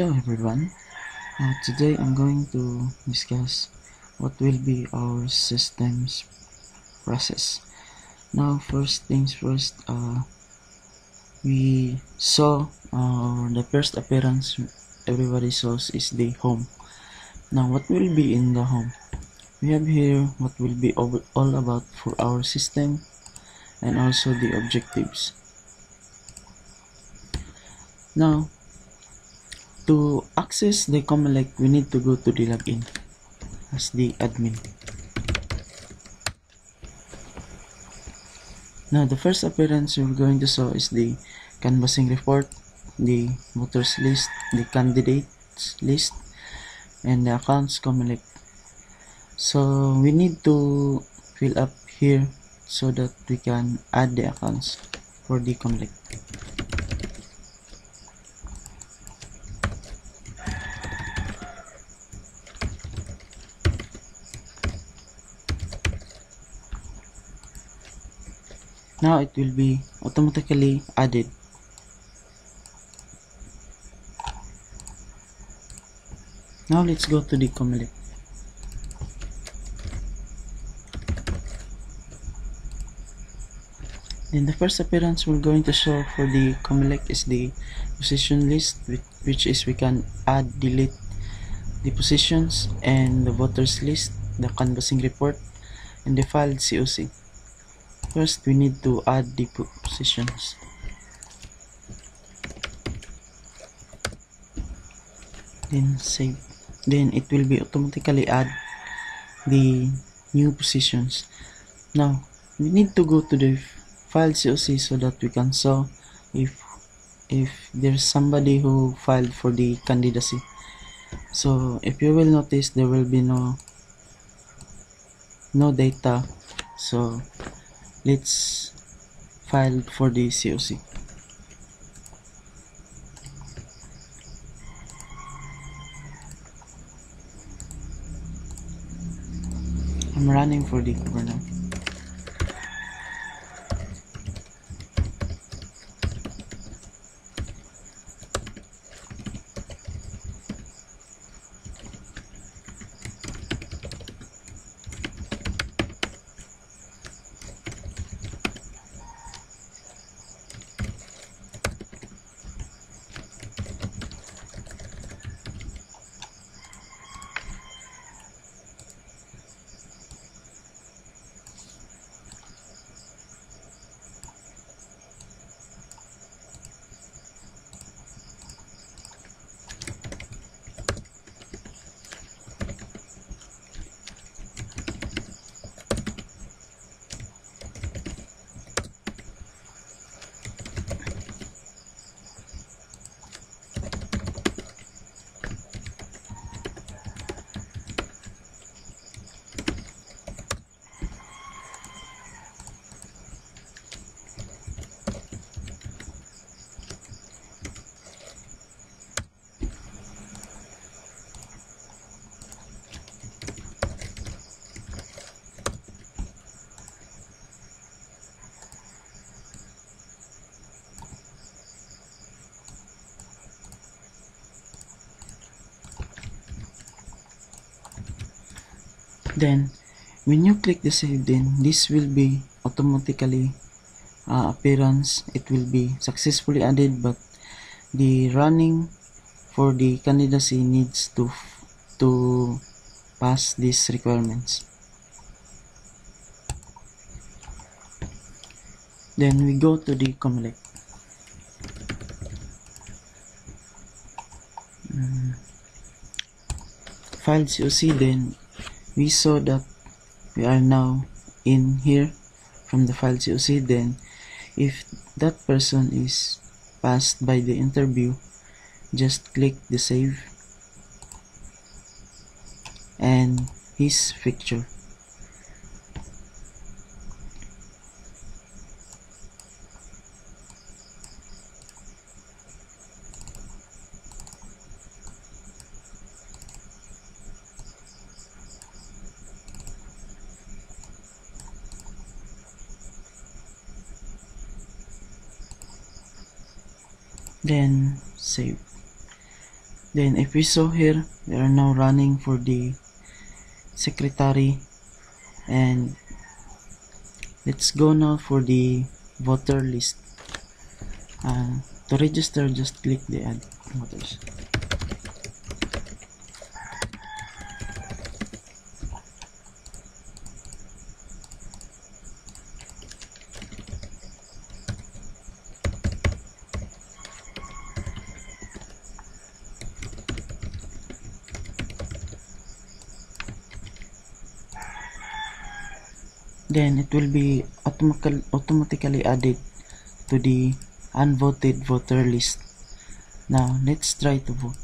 Hello everyone. Today I'm going to discuss what will be our systems process. Now, first things first, we saw the first appearance everybody saws is the home. Now, what will be in the home? We have here what will be all about for our system and also the objectives. Now, to access the Comelec, we need to go to the login as the admin. Now, the first appearance we're going to show is the canvassing report, the voters list, the candidates list, and the accounts Comelec. So we need to fill up here so that we can add the accounts for the Comelec. Now it will be automatically added. Now let's go to the Comelec. Then the first appearance we're going to show for the Comelec is the position list, which is we can add, delete the positions, and the voters list, the canvassing report, and the filed COC. First, we need to add the positions. Then save. Then it will be automatically add the new positions. Now, we need to go to the file COC so that we can saw if there's somebody who filed for the candidacy. So if you will notice, there will be no data. So let's file for the COC. I'm running for the cover now. Then when you click the save, then this will be automatically appearance. It will be successfully added, but the running for the candidacy needs to pass these requirements. Then we go to the Comelec. File COC. Then we saw that we are now in here from the file COC. Then if that person is passed by the interview, just click the save and his picture. Then save. Then if we saw here, we are now running for the secretary, and let's go now for the voter list. To register, just click the add voters. Then it will be automatically added to the unvoted voter list. Now let's try to vote.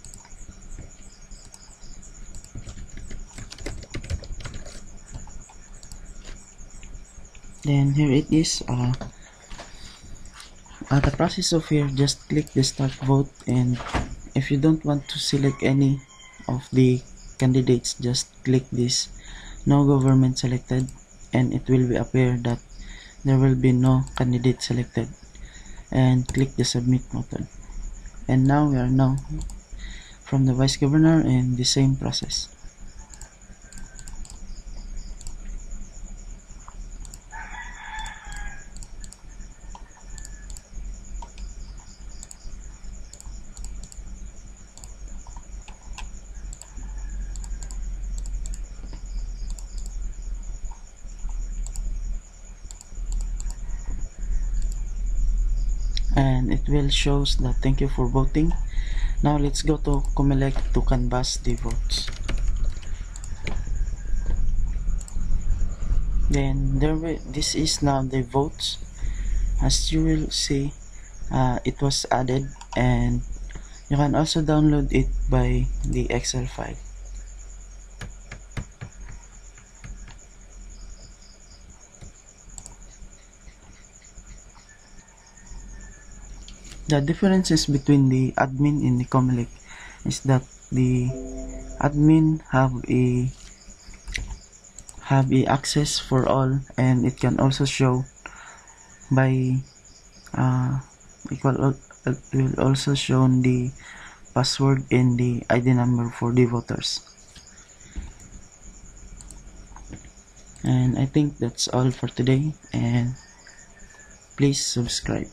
Then here it is. The process of here, just click the start vote, and if you don't want to select any of the candidates, just click this no government selected, and it will be appear that there will be no candidate selected, and click the submit button. And now we are now from the vice governor, and the same process. And it will shows that thank you for voting. Now let's go to Comelec to canvass the votes. Then this is now the votes. As you will see, it was added, and you can also download it by the Excel file. The differences between the admin and the Comelec is that the admin have a access for all, and it can also show by it will also show the password and the ID number for the voters. And I think that's all for today, and please subscribe.